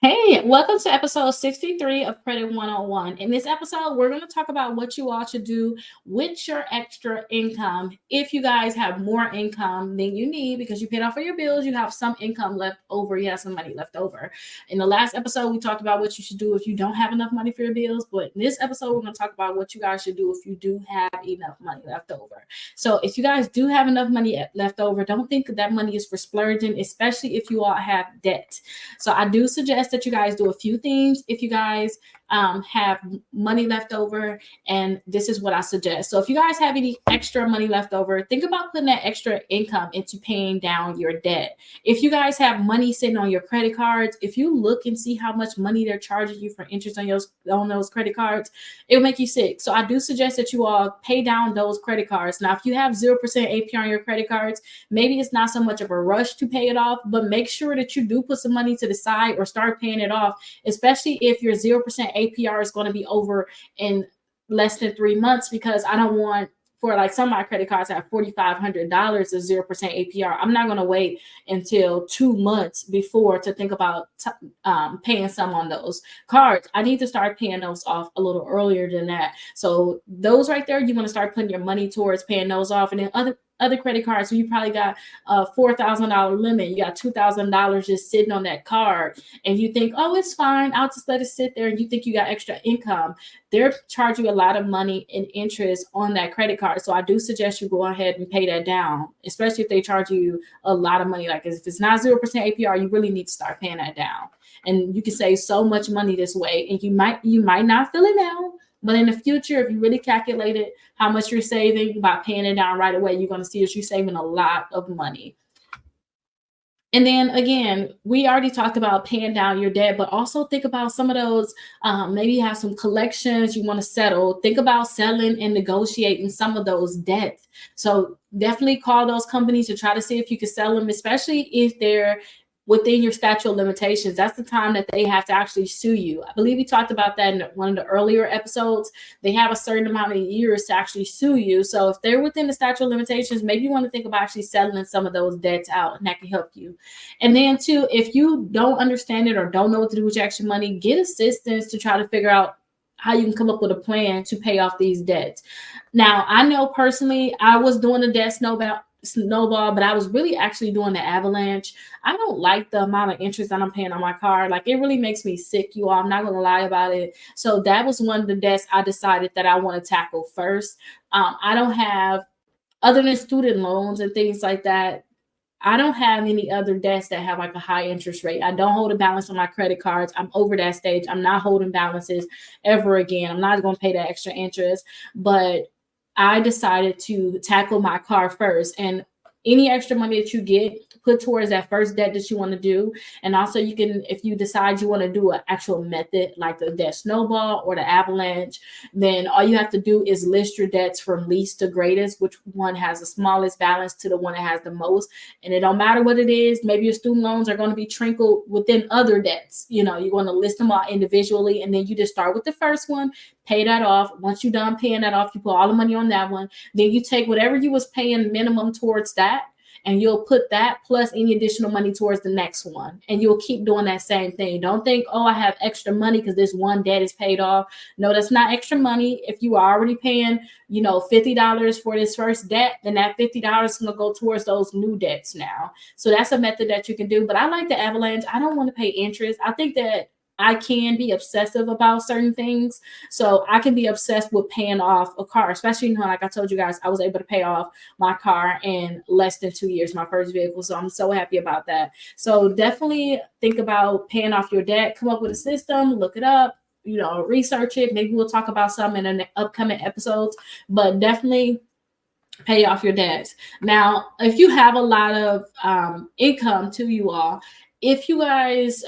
Hey, welcome to episode 63 of Credit 101. In this episode, we're going to talk about what you all should do with your extra income. If you guys have more income than you need because you paid off all your bills, you have some income left over, you have some money left over. In the last episode, we talked about what you should do if you don't have enough money for your bills. But in this episode, we're going to talk about what you guys should do if you do have enough money left over. So if you guys do have enough money left over, don't think that money is for splurging, especially if you all have debt. So I do suggest that you guys do a few things if you guys have money left over, and this is what I suggest. So if you guys have any extra money left over, think about putting that extra income into paying down your debt. If you guys have money sitting on your credit cards, if you look and see how much money they're charging you for interest on those credit cards, it'll make you sick. So I do suggest that you all pay down those credit cards. Now, if you have 0% APR on your credit cards, maybe it's not so much of a rush to pay it off, but make sure that you do put some money to the side or start paying it off, especially if your 0% APR is going to be over in less than 3 months, because I don't want, for like some of my credit cards have $4,500 of 0% APR. I'm not going to wait until 2 months before to think about paying some on those cards. I need to start paying those off a little earlier than that. So those right there, you want to start putting your money towards paying those off. And then other credit cards, so you probably got a $4,000 limit, you got $2,000 just sitting on that card, and you think, oh, it's fine, I'll just let it sit there, and you think you got extra income. They're charging you a lot of money in interest on that credit card. So I do suggest you go ahead and pay that down, especially if they charge you a lot of money. Like if it's not 0% APR, you really need to start paying that down. And you can save so much money this way, and you might not feel it now, but in the future, if you really calculated how much you're saving by paying it down right away, you're going to see that you're saving a lot of money. And then again, we already talked about paying down your debt, but also think about some of those. Maybe you have some collections you want to settle. Think about settling and negotiating some of those debts. So definitely call those companies to try to see if you can sell them, especially if they're within your statute of limitations. That's the time that they have to actually sue you. I believe we talked about that in one of the earlier episodes. They have a certain amount of years to actually sue you. So if they're within the statute of limitations, maybe you want to think about actually settling some of those debts out, and that can help you. And then too, if you don't understand it or don't know what to do with your extra money, get assistance to try to figure out how you can come up with a plan to pay off these debts. Now, I know personally, I was doing the debt snowball, but I was really actually doing the avalanche. I don't like the amount of interest that I'm paying on my car. Like, it really makes me sick, you all. I'm not gonna lie about it. So that was one of the debts I decided that I want to tackle first. I don't have, other than student loans and things like that, I don't have any other debts that have like a high interest rate. I don't hold a balance on my credit cards. I'm over that stage. I'm not holding balances ever again. I'm not going to pay that extra interest. But I decided to tackle my car first. And any extra money that you get, put towards that first debt that you want to do. And also, you can, if you decide you want to do an actual method like the debt snowball or the avalanche, then all you have to do is list your debts from least to greatest, which one has the smallest balance to the one that has the most. And it don't matter what it is. Maybe your student loans are going to be trickled within other debts. You know, you're going to list them all individually, and then you just start with the first one, pay that off. Once you're done paying that off, you put all the money on that one. Then you take whatever you was paying minimum towards that, and you'll put that plus any additional money towards the next one. And you'll keep doing that same thing. Don't think, oh, I have extra money because this one debt is paid off. No, that's not extra money. If you are already paying, $50 for this first debt, then that $50 is going to go towards those new debts now. So that's a method that you can do. But I like the avalanche. I don't want to pay interest. I think that I can be obsessive about certain things. So I can be obsessed with paying off a car, especially, like I told you guys, I was able to pay off my car in less than 2 years, my first vehicle. So I'm so happy about that. So definitely think about paying off your debt, come up with a system, look it up, research it. Maybe we'll talk about some in the upcoming episodes, but definitely pay off your debts. Now, if you have a lot of income to you all, if you guys,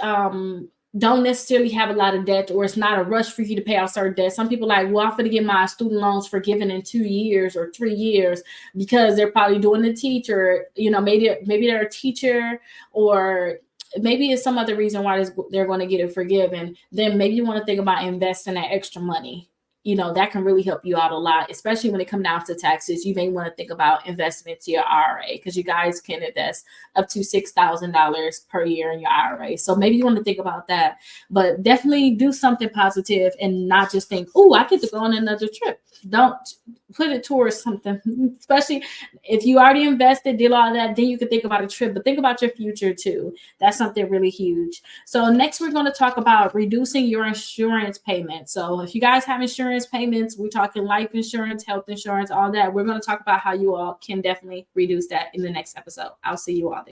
don't necessarily have a lot of debt, or it's not a rush for you to pay off certain debts. Some people are like, well, I'm going to get my student loans forgiven in 2 years or 3 years because they're probably doing the teacher, maybe they're a teacher, or maybe it's some other reason why they're going to get it forgiven. Then maybe you want to think about investing that extra money that can really help you out a lot, especially when it comes down to taxes. You may want to think about investment to your IRA, because you guys can invest up to $6,000 per year in your IRA. So maybe you want to think about that, but definitely do something positive and not just think, oh, I get to go on another trip. Don't put it towards something, especially if you already invested, did all that, then you can think about a trip, but think about your future too. That's something really huge. So next we're going to talk about reducing your insurance payments. So if you guys have insurance payments, we're talking life insurance, health insurance, all that. We're going to talk about how you all can definitely reduce that in the next episode. I'll see you all there.